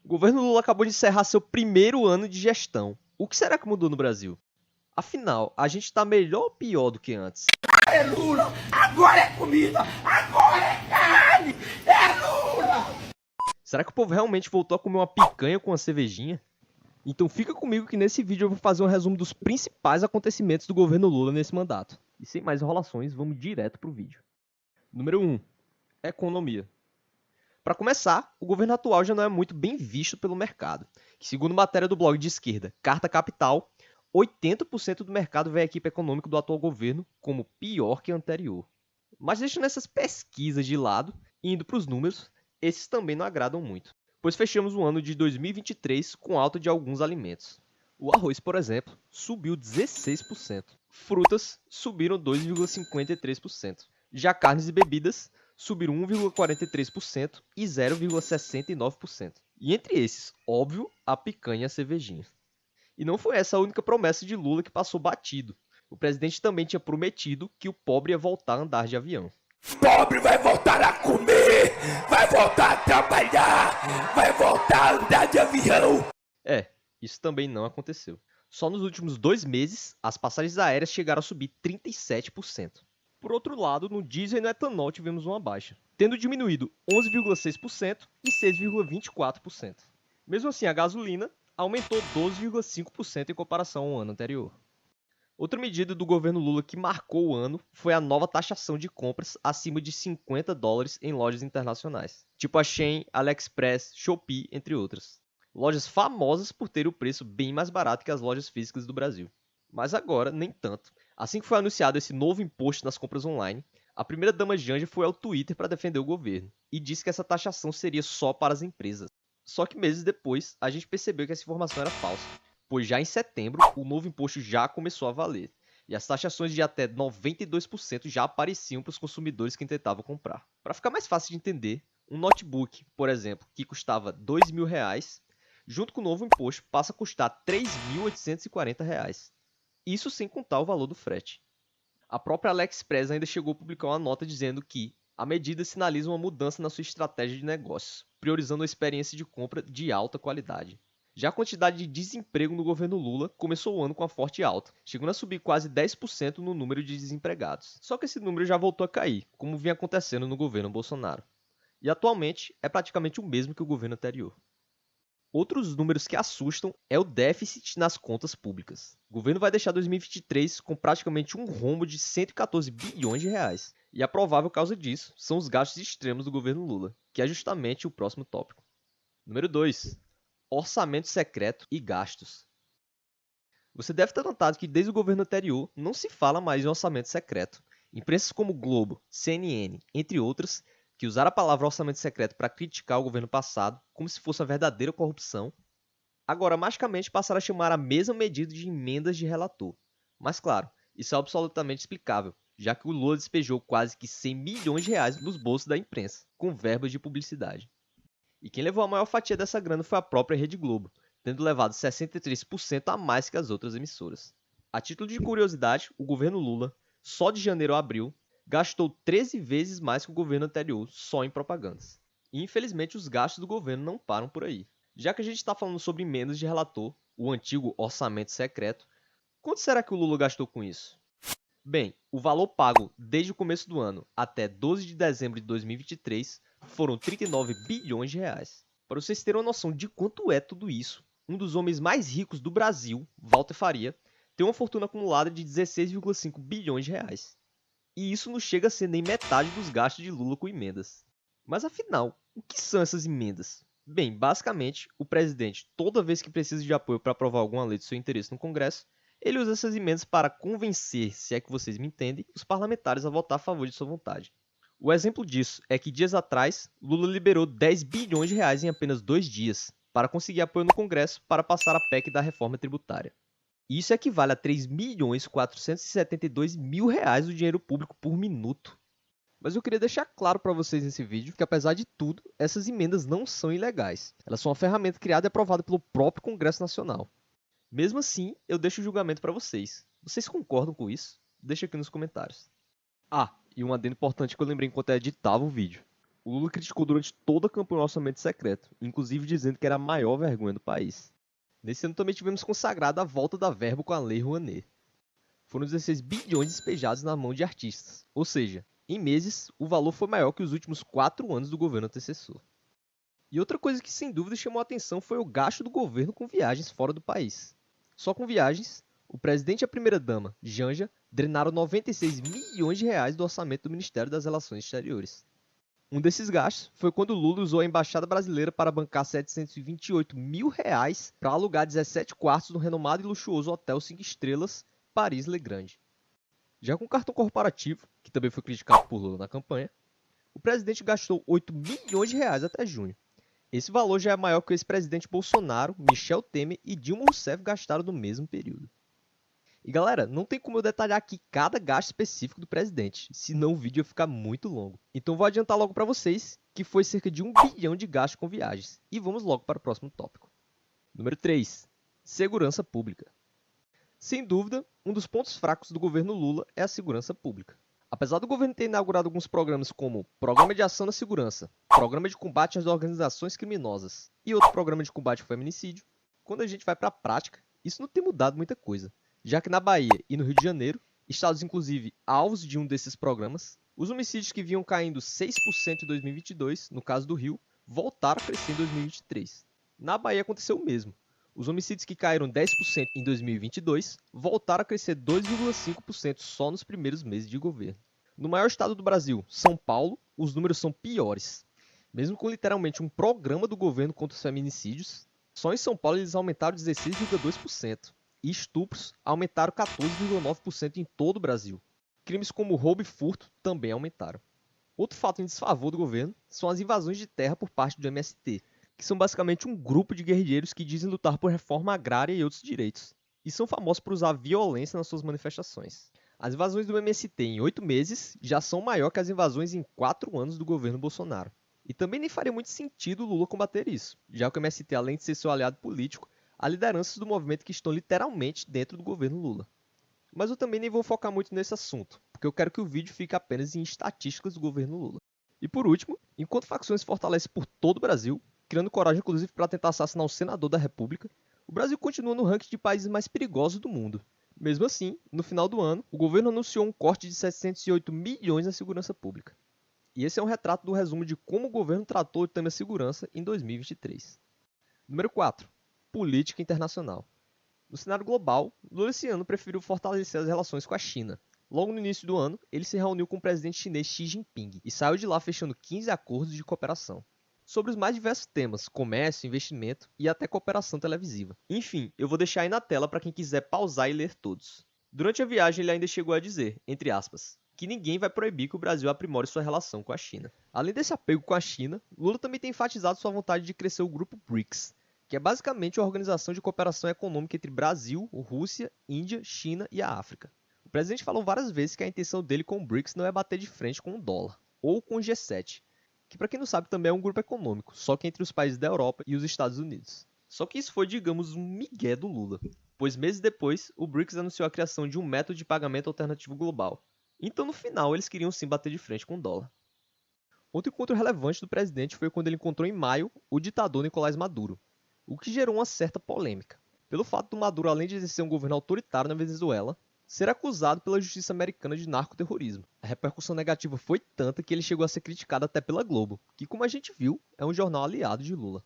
O governo Lula acabou de encerrar seu primeiro ano de gestão. O que será que mudou no Brasil? Afinal, a gente tá melhor ou pior do que antes? É Lula! Agora é comida! Agora é carne! É Lula! Será que o povo realmente voltou a comer uma picanha com uma cervejinha? Então fica comigo que nesse vídeo eu vou fazer um resumo dos principais acontecimentos do governo Lula nesse mandato. E sem mais enrolações, vamos direto pro vídeo. Número 1. Economia. Para começar, o governo atual já não é muito bem visto pelo mercado, que segundo matéria do blog de esquerda Carta Capital, 80% do mercado vê a equipe econômica do atual governo como pior que a anterior. Mas deixando essas pesquisas de lado e indo para os números, esses também não agradam muito, pois fechamos o ano de 2023 com alta de alguns alimentos. O arroz, por exemplo, subiu 16%. Frutas subiram 2,53%. Já carnes e bebidas subiram 1,43% e 0,69%. E entre esses, óbvio, a picanha e a cervejinha. E não foi essa a única promessa de Lula que passou batido. O presidente também tinha prometido que o pobre ia voltar a andar de avião. Pobre vai voltar a comer! Vai voltar a trabalhar! Vai voltar a andar de avião! Isso também não aconteceu. Só nos últimos 2 meses, as passagens aéreas chegaram a subir 37%. Por outro lado, no diesel e no etanol tivemos uma baixa, tendo diminuído 11,6% e 6,24%. Mesmo assim, a gasolina aumentou 12,5% em comparação ao ano anterior. Outra medida do governo Lula que marcou o ano foi a nova taxação de compras acima de $50 em lojas internacionais, tipo a Shein, AliExpress, Shopee, entre outras. Lojas famosas por ter o preço bem mais barato que as lojas físicas do Brasil. Mas agora, nem tanto. Assim que foi anunciado esse novo imposto nas compras online, a primeira-dama Janja foi ao Twitter para defender o governo e disse que essa taxação seria só para as empresas. Só que meses depois, a gente percebeu que essa informação era falsa, pois já em setembro o novo imposto já começou a valer, e as taxações de até 92% já apareciam para os consumidores que tentavam comprar. Para ficar mais fácil de entender, um notebook, por exemplo, que custava R$2.000, junto com o novo imposto passa a custar R$3.840. Isso sem contar o valor do frete. A própria AliExpress ainda chegou a publicar uma nota dizendo que a medida sinaliza uma mudança na sua estratégia de negócios, priorizando a experiência de compra de alta qualidade. Já a quantidade de desemprego no governo Lula começou o ano com uma forte alta, chegando a subir quase 10% no número de desempregados. Só que esse número já voltou a cair, como vinha acontecendo no governo Bolsonaro. E atualmente é praticamente o mesmo que o governo anterior. Outros números que assustam é o déficit nas contas públicas. O governo vai deixar 2023 com praticamente um rombo de 114 bilhões de reais. E a provável causa disso são os gastos extremos do governo Lula, que é justamente o próximo tópico. Número 2. Orçamento secreto e gastos. Você deve ter notado que desde o governo anterior não se fala mais em orçamento secreto. Imprensa como Globo, CNN, entre outras, que usaram a palavra orçamento secreto para criticar o governo passado como se fosse uma verdadeira corrupção, agora magicamente passaram a chamar a mesma medida de emendas de relator. Mas claro, isso é absolutamente explicável, já que o Lula despejou quase que 100 milhões de reais nos bolsos da imprensa, com verbas de publicidade. E quem levou a maior fatia dessa grana foi a própria Rede Globo, tendo levado 63% a mais que as outras emissoras. A título de curiosidade, o governo Lula, só de janeiro a abril, gastou 13 vezes mais que o governo anterior só em propagandas. E infelizmente os gastos do governo não param por aí. Já que a gente está falando sobre emendas de relator, o antigo orçamento secreto, quanto será que o Lula gastou com isso? Bem, o valor pago desde o começo do ano até 12 de dezembro de 2023 foram 39 bilhões de reais. Para vocês terem uma noção de quanto é tudo isso, um dos homens mais ricos do Brasil, Walter Faria, tem uma fortuna acumulada de 16,5 bilhões de reais. E isso não chega a ser nem metade dos gastos de Lula com emendas. Mas afinal, o que são essas emendas? Bem, basicamente, o presidente, toda vez que precisa de apoio para aprovar alguma lei de seu interesse no Congresso, ele usa essas emendas para convencer, se é que vocês me entendem, os parlamentares a votar a favor de sua vontade. O exemplo disso é que dias atrás, Lula liberou 10 bilhões de reais em apenas 2 dias para conseguir apoio no Congresso para passar a PEC da reforma tributária. Isso equivale a 3.472.000 reais do dinheiro público por minuto. Mas eu queria deixar claro para vocês nesse vídeo que, apesar de tudo, essas emendas não são ilegais. Elas são uma ferramenta criada e aprovada pelo próprio Congresso Nacional. Mesmo assim, eu deixo o julgamento para vocês. Vocês concordam com isso? Deixa aqui nos comentários. Ah, e um adendo importante que eu lembrei enquanto eu editava o vídeo. O Lula criticou durante toda a campanha o orçamento secreto, inclusive dizendo que era a maior vergonha do país. Nesse ano também tivemos consagrada a volta da verba com a Lei Rouanet. Foram 16 bilhões despejados na mão de artistas, ou seja, em meses, o valor foi maior que os últimos 4 anos do governo antecessor. E outra coisa que sem dúvida chamou a atenção foi o gasto do governo com viagens fora do país. Só com viagens, o presidente e a primeira-dama, Janja, drenaram 96 milhões de reais do orçamento do Ministério das Relações Exteriores. Um desses gastos foi quando Lula usou a Embaixada Brasileira para bancar 728 mil reais para alugar 17 quartos no renomado e luxuoso Hotel 5 Estrelas Paris Le Grande. Já com o cartão corporativo, que também foi criticado por Lula na campanha, o presidente gastou 8 milhões de reais até junho. Esse valor já é maior que o ex-presidente Bolsonaro, Michel Temer e Dilma Rousseff gastaram no mesmo período. E galera, não tem como eu detalhar aqui cada gasto específico do presidente, senão o vídeo ia ficar muito longo. Então vou adiantar logo para vocês que foi cerca de 1 bilhão de gastos com viagens. E vamos logo para o próximo tópico. Número 3. Segurança pública. Sem dúvida, um dos pontos fracos do governo Lula é a segurança pública. Apesar do governo ter inaugurado alguns programas como Programa de Ação na Segurança, Programa de Combate às Organizações Criminosas e outro Programa de Combate ao Feminicídio, quando a gente vai para a prática, isso não tem mudado muita coisa. Já que na Bahia e no Rio de Janeiro, estados inclusive alvos de um desses programas, os homicídios que vinham caindo 6% em 2022, no caso do Rio, voltaram a crescer em 2023. Na Bahia aconteceu o mesmo. Os homicídios que caíram 10% em 2022 voltaram a crescer 2,5% só nos primeiros meses de governo. No maior estado do Brasil, São Paulo, os números são piores. Mesmo com literalmente um programa do governo contra os feminicídios, só em São Paulo eles aumentaram 16,2%. E estupros aumentaram 14,9% em todo o Brasil. Crimes como roubo e furto também aumentaram. Outro fato em desfavor do governo são as invasões de terra por parte do MST, que são basicamente um grupo de guerrilheiros que dizem lutar por reforma agrária e outros direitos, e são famosos por usar violência nas suas manifestações. As invasões do MST em 8 meses já são maior que as invasões em 4 anos do governo Bolsonaro. E também nem faria muito sentido o Lula combater isso, já que o MST, além de ser seu aliado político, há lideranças do movimento que estão literalmente dentro do governo Lula. Mas eu também nem vou focar muito nesse assunto, porque eu quero que o vídeo fique apenas em estatísticas do governo Lula. E por último, enquanto facções se fortalecem por todo o Brasil, criando coragem inclusive para tentar assassinar o senador da República, o Brasil continua no ranking de países mais perigosos do mundo. Mesmo assim, no final do ano, o governo anunciou um corte de 708 milhões na segurança pública. E esse é um retrato do resumo de como o governo tratou o tema segurança em 2023. Número 4. Política internacional. No cenário global, Lula esse ano preferiu fortalecer as relações com a China. Logo no início do ano, ele se reuniu com o presidente chinês Xi Jinping e saiu de lá fechando 15 acordos de cooperação. Sobre os mais diversos temas, comércio, investimento e até cooperação televisiva. Enfim, eu vou deixar aí na tela para quem quiser pausar e ler todos. Durante a viagem ele ainda chegou a dizer, entre aspas, que ninguém vai proibir que o Brasil aprimore sua relação com a China. Além desse apego com a China, Lula também tem enfatizado sua vontade de crescer o grupo BRICS, que é basicamente a organização de cooperação econômica entre Brasil, Rússia, Índia, China e a África. O presidente falou várias vezes que a intenção dele com o BRICS não é bater de frente com o dólar, ou com o G7, que para quem não sabe também é um grupo econômico, só que entre os países da Europa e os Estados Unidos. Só que isso foi, digamos, um migué do Lula, pois meses depois, o BRICS anunciou a criação de um método de pagamento alternativo global. Então no final eles queriam sim bater de frente com o dólar. Outro encontro relevante do presidente foi quando ele encontrou em maio o ditador Nicolás Maduro, o que gerou uma certa polêmica, pelo fato do Maduro, além de exercer um governo autoritário na Venezuela, ser acusado pela justiça americana de narcoterrorismo. A repercussão negativa foi tanta que ele chegou a ser criticado até pela Globo, que como a gente viu, é um jornal aliado de Lula.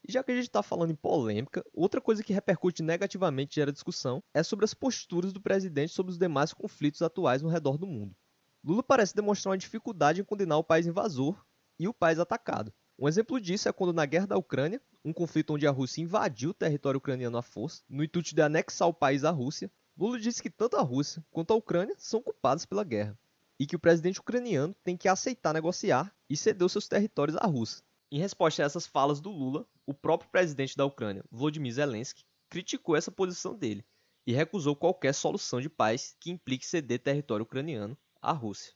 E já que a gente está falando em polêmica, outra coisa que repercute negativamente e gera discussão é sobre as posturas do presidente sobre os demais conflitos atuais no redor do mundo. Lula parece demonstrar uma dificuldade em condenar o país invasor e o país atacado. Um exemplo disso é quando na Guerra da Ucrânia, um conflito onde a Rússia invadiu o território ucraniano à força, no intuito de anexar o país à Rússia, Lula disse que tanto a Rússia quanto a Ucrânia são culpados pela guerra, e que o presidente ucraniano tem que aceitar negociar e ceder os seus territórios à Rússia. Em resposta a essas falas do Lula, o próprio presidente da Ucrânia, Volodymyr Zelensky, criticou essa posição dele e recusou qualquer solução de paz que implique ceder território ucraniano à Rússia.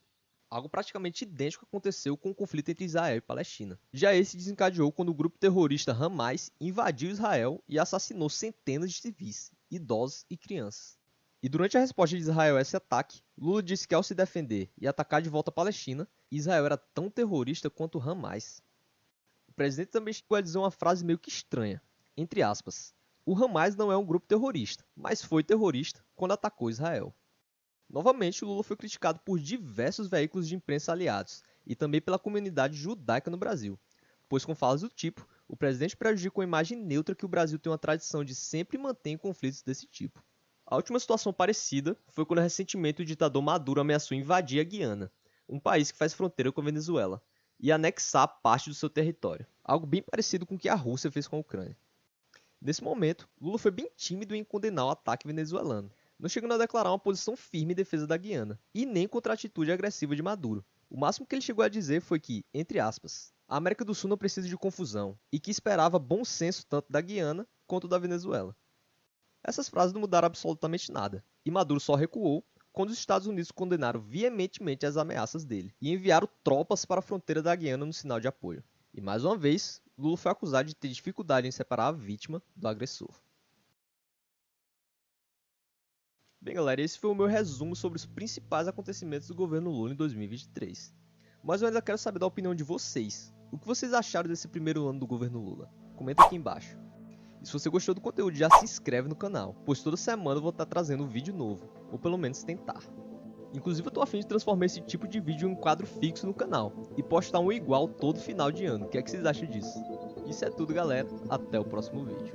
Algo praticamente idêntico aconteceu com o conflito entre Israel e Palestina. Já esse desencadeou quando o grupo terrorista Hamas invadiu Israel e assassinou centenas de civis, idosos e crianças. E durante a resposta de Israel a esse ataque, Lula disse que ao se defender e atacar de volta a Palestina, Israel era tão terrorista quanto Hamas. O presidente também chegou a dizer uma frase meio que estranha, entre aspas, o Hamas não é um grupo terrorista, mas foi terrorista quando atacou Israel. Novamente, Lula foi criticado por diversos veículos de imprensa aliados e também pela comunidade judaica no Brasil, pois com falas do tipo, o presidente prejudica uma imagem neutra que o Brasil tem uma tradição de sempre manter em conflitos desse tipo. A última situação parecida foi quando recentemente o ditador Maduro ameaçou invadir a Guiana, um país que faz fronteira com a Venezuela, e anexar parte do seu território, algo bem parecido com o que a Rússia fez com a Ucrânia. Nesse momento, Lula foi bem tímido em condenar o ataque venezuelano, não chegando a declarar uma posição firme em defesa da Guiana, e nem contra a atitude agressiva de Maduro. O máximo que ele chegou a dizer foi que, entre aspas, a América do Sul não precisa de confusão, e que esperava bom senso tanto da Guiana quanto da Venezuela. Essas frases não mudaram absolutamente nada, e Maduro só recuou quando os Estados Unidos condenaram veementemente as ameaças dele e enviaram tropas para a fronteira da Guiana no sinal de apoio. E mais uma vez, Lula foi acusado de ter dificuldade em separar a vítima do agressor. Bem galera, esse foi o meu resumo sobre os principais acontecimentos do governo Lula em 2023. Mas eu ainda quero saber da opinião de vocês. O que vocês acharam desse primeiro ano do governo Lula? Comenta aqui embaixo. E se você gostou do conteúdo, já se inscreve no canal, pois toda semana eu vou estar trazendo um vídeo novo, ou pelo menos tentar. Inclusive eu tô a fim de transformar esse tipo de vídeo em um quadro fixo no canal, e postar um igual todo final de ano. O que é que vocês acham disso? Isso é tudo galera, até o próximo vídeo.